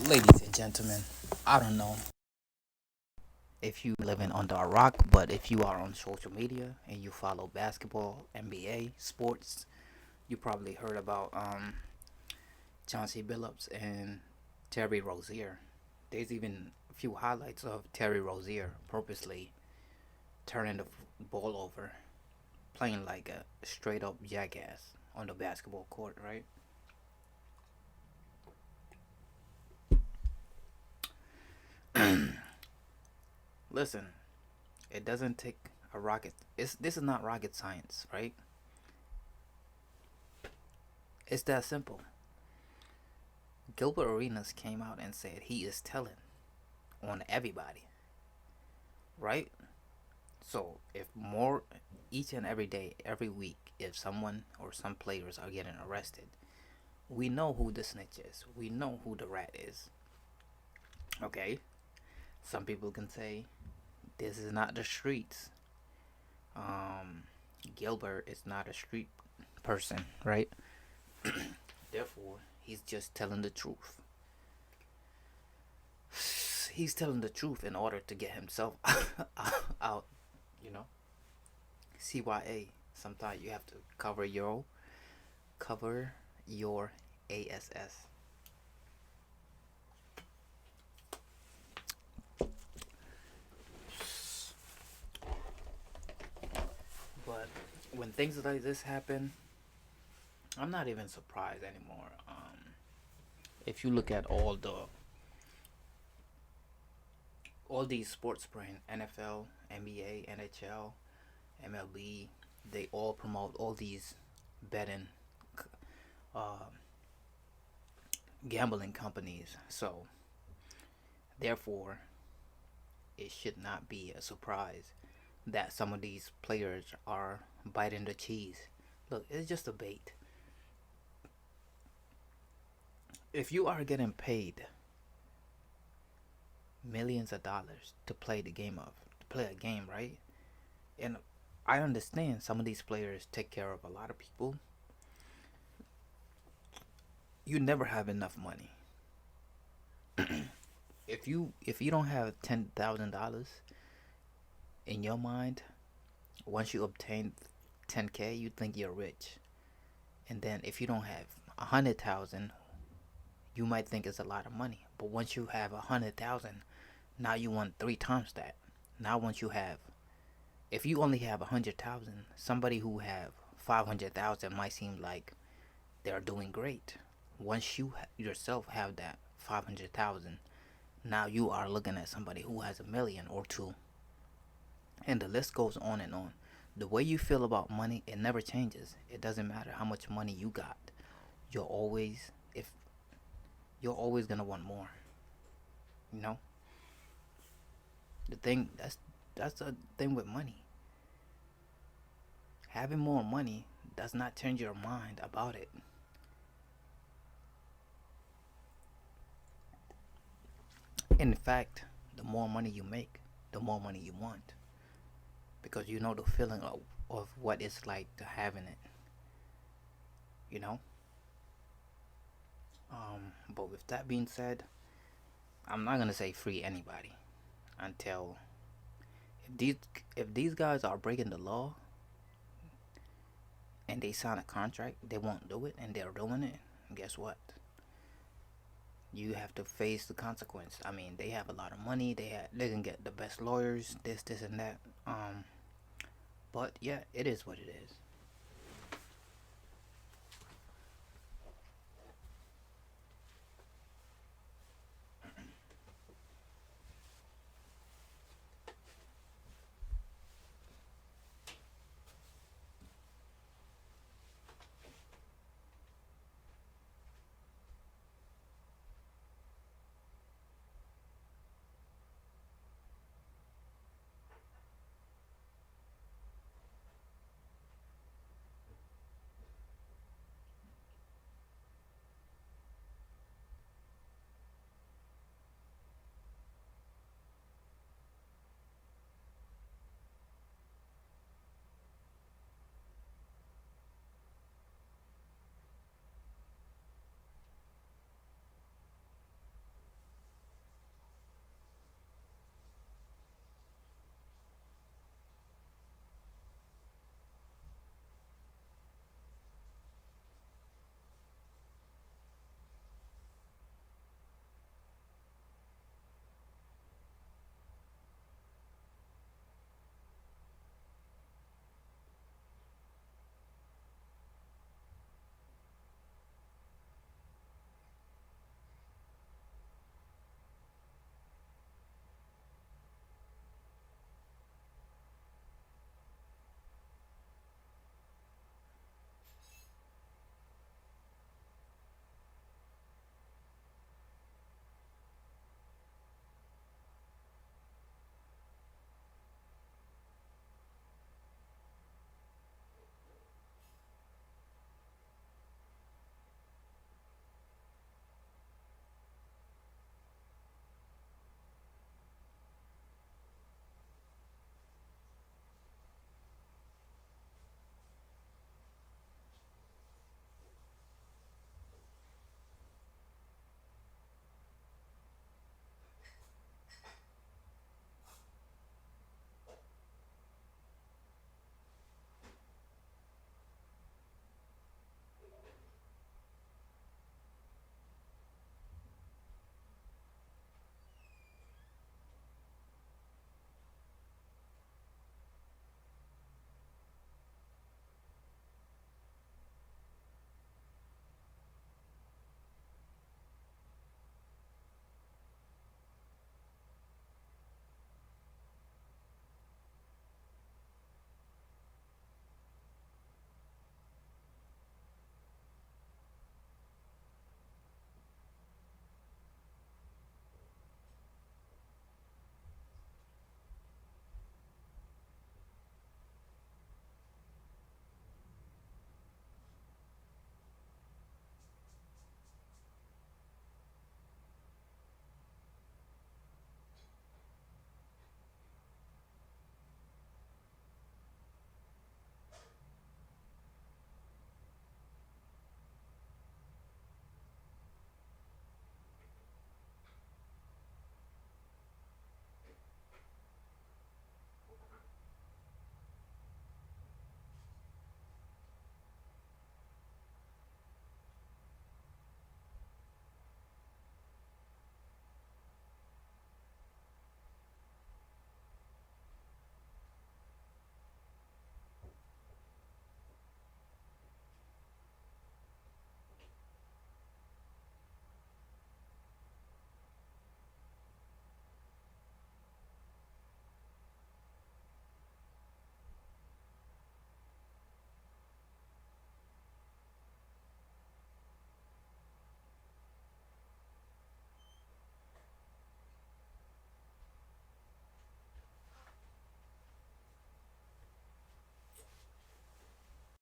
Ladies and gentlemen, I don't know if you living under a rock, but if you are on social media and you follow basketball, NBA, sports, you probably heard about Chauncey Billups and Terry Rozier. There's even a few highlights of Terry Rozier purposely turning the ball over, playing like a straight up jackass on the basketball court, right? Listen, it doesn't take a rocket. This is not rocket science, right? It's that simple. Gilbert Arenas came out and said he is telling on everybody, right? So if more each and every day, every week, if someone or some players are getting arrested, we know who the snitch is. We know who the rat is. Okay? Some people can say this is not the streets. Um, Gilbert is not a street person, right? Therefore, he's just telling the truth. He's telling the truth in order to get himself out, you know. CYA. Sometimes you have to cover your ass. But when things like this happen, I'm not even surprised anymore. If you look at all these sports brands, NFL, NBA, NHL, MLB, they all promote all these betting, uh, gambling companies. So therefore, it should not be a surprise that some of these players are biting the cheese. Look, it's just a bait. If you are getting paid millions of dollars to play a game, right? And I understand some of these players take care of a lot of people. You never have enough money. If you don't have $10,000 in your mind, once you obtain 10K, you think you're rich. And then if you don't have 100,000, you might think it's a lot of money. But once you have 100,000, now you want three times that. Now once you have, if you only have 100,000, somebody who have 500,000 might seem like they're doing great. Once you yourself have that 500,000, now you are looking at somebody who has a million or two, and the list goes on and on. The way you feel about money, it never changes. It doesn't matter how much money you got. You're always if you're always gonna want more. You know, the thing that's the thing with money. Having more money does not change your mind about it. In fact, the more money you make, the more money you want, because you know the feeling of what it's like to having it. You know. But with that being said, I'm not gonna say free anybody until if these guys are breaking the law and they sign a contract, they won't do it, and they're doing it. Guess what? You have to face the consequence. I mean, they have a lot of money. They can get the best lawyers, this, and that. But yeah, it is what it is.